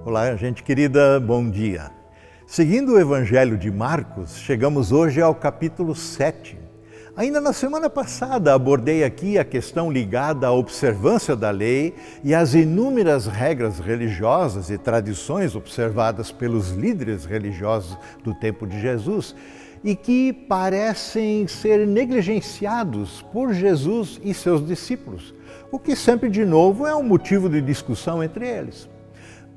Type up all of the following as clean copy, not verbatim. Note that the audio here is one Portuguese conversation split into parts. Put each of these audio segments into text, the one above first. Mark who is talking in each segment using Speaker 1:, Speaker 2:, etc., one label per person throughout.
Speaker 1: Olá, gente querida, bom dia. Seguindo o Evangelho de Marcos, chegamos hoje ao capítulo 7. Ainda na semana passada abordei aqui a questão ligada à observância da lei e às inúmeras regras religiosas e tradições observadas pelos líderes religiosos do tempo de Jesus e que parecem ser negligenciados por Jesus e seus discípulos, o que sempre de novo é um motivo de discussão entre eles.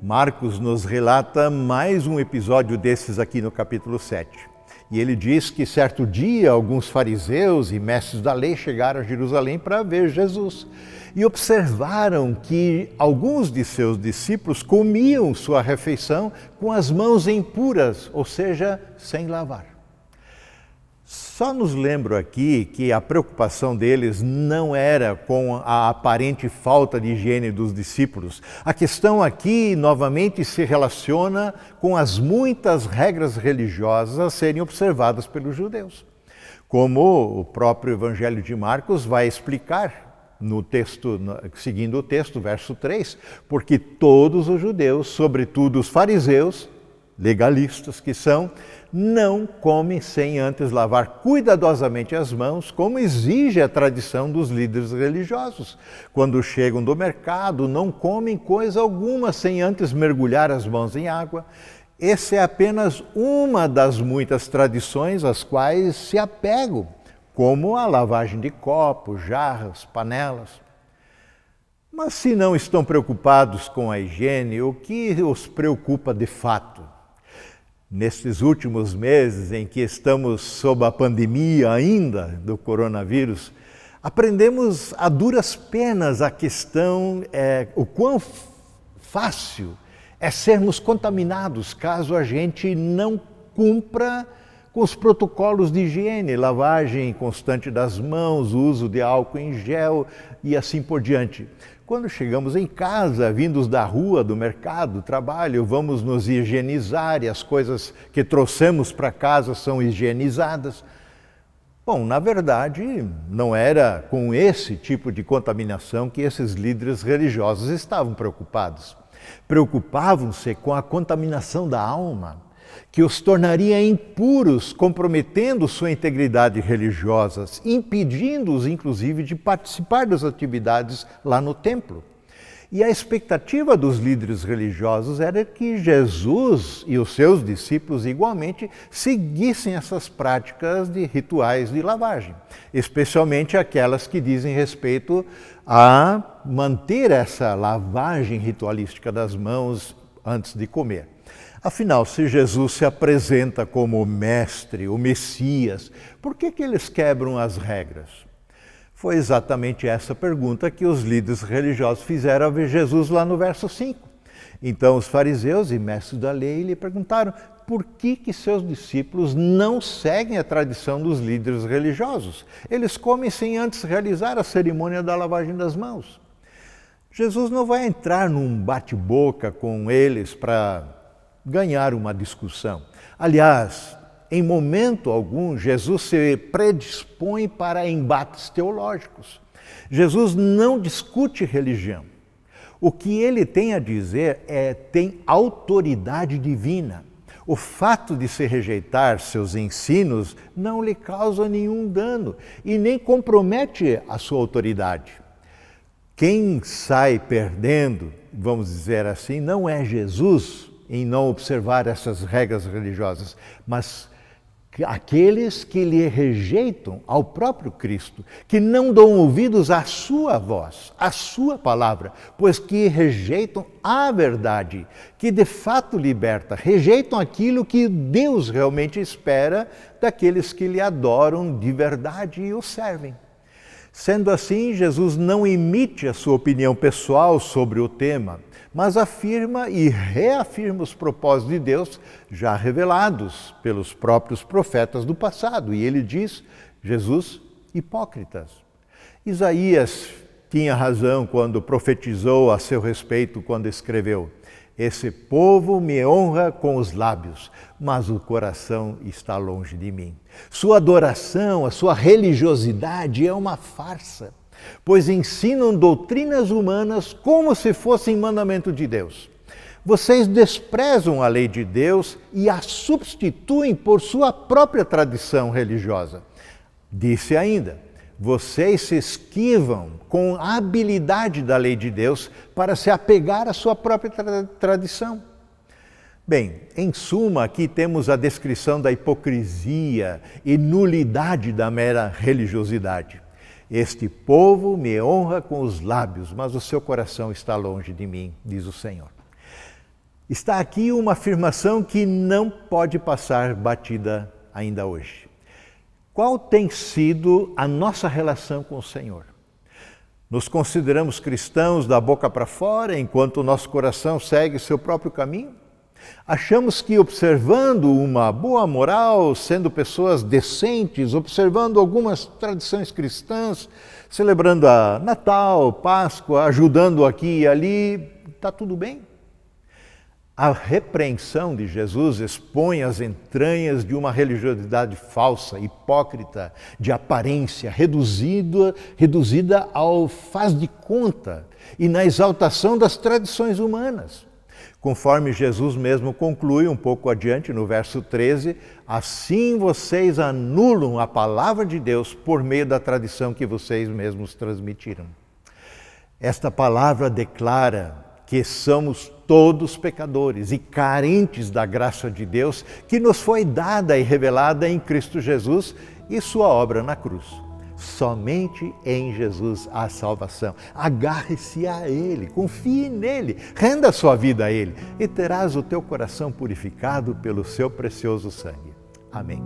Speaker 1: Marcos nos relata mais um episódio desses aqui no capítulo 7. E ele diz que certo dia alguns fariseus e mestres da lei chegaram a Jerusalém para ver Jesus e observaram que alguns de seus discípulos comiam sua refeição com as mãos impuras, ou seja, sem lavar. Só nos lembro aqui que a preocupação deles não era com a aparente falta de higiene dos discípulos. A questão aqui, novamente, se relaciona com as muitas regras religiosas a serem observadas pelos judeus. Como o próprio Evangelho de Marcos vai explicar no texto, seguindo o texto, verso 3, porque todos os judeus, sobretudo os fariseus, legalistas que são, não comem sem antes lavar cuidadosamente as mãos, como exige a tradição dos líderes religiosos. Quando chegam do mercado, não comem coisa alguma sem antes mergulhar as mãos em água. Essa é apenas uma das muitas tradições às quais se apegam, como a lavagem de copos, jarras, panelas. Mas se não estão preocupados com a higiene, o que os preocupa de fato? Nestes últimos meses em que estamos sob a pandemia ainda do coronavírus, aprendemos a duras penas a questão o quão fácil é sermos contaminados caso a gente não cumpra com os protocolos de higiene, lavagem constante das mãos, uso de álcool em gel e assim por diante. Quando chegamos em casa, vindos da rua, do mercado, do trabalho, vamos nos higienizar e as coisas que trouxemos para casa são higienizadas. Bom, na verdade, não era com esse tipo de contaminação que esses líderes religiosos estavam preocupados. Preocupavam-se com a contaminação da alma, que os tornaria impuros, comprometendo sua integridade religiosa, impedindo-os, inclusive, de participar das atividades lá no templo. E a expectativa dos líderes religiosos era que Jesus e os seus discípulos, igualmente, seguissem essas práticas de rituais de lavagem, especialmente aquelas que dizem respeito a manter essa lavagem ritualística das mãos antes de comer. Afinal, se Jesus se apresenta como o Mestre, o Messias, por que eles quebram as regras? Foi exatamente essa pergunta que os líderes religiosos fizeram a Jesus lá no verso 5. Então os fariseus e mestres da lei lhe perguntaram por que seus discípulos não seguem a tradição dos líderes religiosos. Eles comem sem antes realizar a cerimônia da lavagem das mãos. Jesus não vai entrar num bate-boca com eles para ganhar uma discussão. Aliás, em momento algum, Jesus se predispõe para embates teológicos. Jesus não discute religião. O que ele tem a dizer tem autoridade divina. O fato de se rejeitar seus ensinos não lhe causa nenhum dano e nem compromete a sua autoridade. Quem sai perdendo, vamos dizer assim, não é Jesus, em não observar essas regras religiosas, mas aqueles que lhe rejeitam ao próprio Cristo, que não dão ouvidos à sua voz, à sua palavra, pois que rejeitam a verdade, que de fato liberta, rejeitam aquilo que Deus realmente espera daqueles que lhe adoram de verdade e o servem. Sendo assim, Jesus não emite a sua opinião pessoal sobre o tema, mas afirma e reafirma os propósitos de Deus já revelados pelos próprios profetas do passado. E ele diz, Jesus, hipócritas. Isaías tinha razão quando profetizou a seu respeito, quando escreveu, esse povo me honra com os lábios, mas o coração está longe de mim. Sua adoração, a sua religiosidade é uma farsa, pois ensinam doutrinas humanas como se fossem mandamento de Deus. Vocês desprezam a lei de Deus e a substituem por sua própria tradição religiosa. Disse ainda: vocês se esquivam com a habilidade da lei de Deus para se apegar à sua própria tradição. Bem, em suma, aqui temos a descrição da hipocrisia e nulidade da mera religiosidade. Este povo me honra com os lábios, mas o seu coração está longe de mim, diz o Senhor. Está aqui uma afirmação que não pode passar batida ainda hoje. Qual tem sido a nossa relação com o Senhor? Nos consideramos cristãos da boca para fora, enquanto o nosso coração segue seu próprio caminho? Achamos que observando uma boa moral, sendo pessoas decentes, observando algumas tradições cristãs, celebrando a Natal, Páscoa, ajudando aqui e ali, está tudo bem? A repreensão de Jesus expõe as entranhas de uma religiosidade falsa, hipócrita, de aparência, reduzida ao faz de conta e na exaltação das tradições humanas. Conforme Jesus mesmo conclui um pouco adiante, no verso 13, assim vocês anulam a palavra de Deus por meio da tradição que vocês mesmos transmitiram. Esta palavra declara que somos todos pecadores e carentes da graça de Deus que nos foi dada e revelada em Cristo Jesus e sua obra na cruz. Somente em Jesus há salvação. Agarre-se a Ele, confie nele, renda a sua vida a Ele e terás o teu coração purificado pelo seu precioso sangue. Amém.